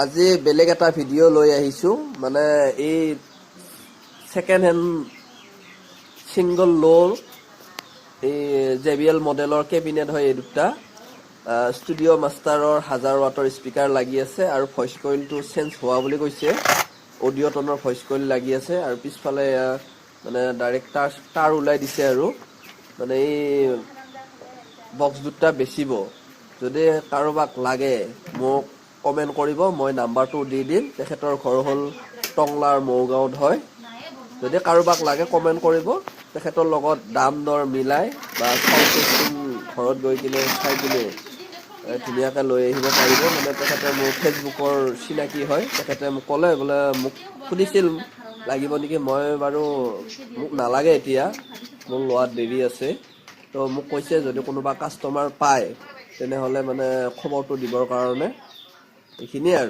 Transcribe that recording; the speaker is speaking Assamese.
আজি বেলেগ এটা ভিডিঅ' লৈ আহিছোঁ মানে এই ছেকেণ্ড হেণ্ড ছিংগল ল'ৰ এই JBL মডেলৰ কেবিনেট হয় এই দুটা ষ্টুডিঅ' মাষ্টাৰৰ 1000 ৱাটৰ স্পিকাৰ লাগি আছে আৰু ভইচ কইলটো চেঞ্জ হোৱা বুলি কৈছে অডিঅ' টনৰ ভইচ কইল লাগি আছে আৰু পিছফালে মানে ডাইৰেক্ট তাৰ ওলাই দিছে আৰু মানে এই বক্স দুটা বেচিব যদি কাৰোবাক লাগে মোক কমেন্ট কৰিব মই নাম্বাৰটো দি দিম তেখেতৰ ঘৰ হ'ল টংলাৰ মৌগাঁৱত হয় যদি কাৰোবাক লাগে কমেন্ট কৰিব তেখেতৰ লগত দাম দৰ মিলাই বা ঘৰত গৈ কিনে চাই কিনে ধুনীয়াকৈ লৈ আহিব পাৰিব মানে তেখেতে মোৰ ফেচবুকৰ চিনাকি হয় তেখেতে মোক ক'লে বোলে মোক সুধিছিল লাগিব নেকি মই বাৰু মোক নালাগে এতিয়া মোৰ লোৱাত দেৰি আছে তো মোক কৈছে যদি কোনোবা কাষ্টমাৰ পায় তেনেহ'লে মানে খবৰটো দিবৰ কাৰণে এইখিনিয়ে আৰু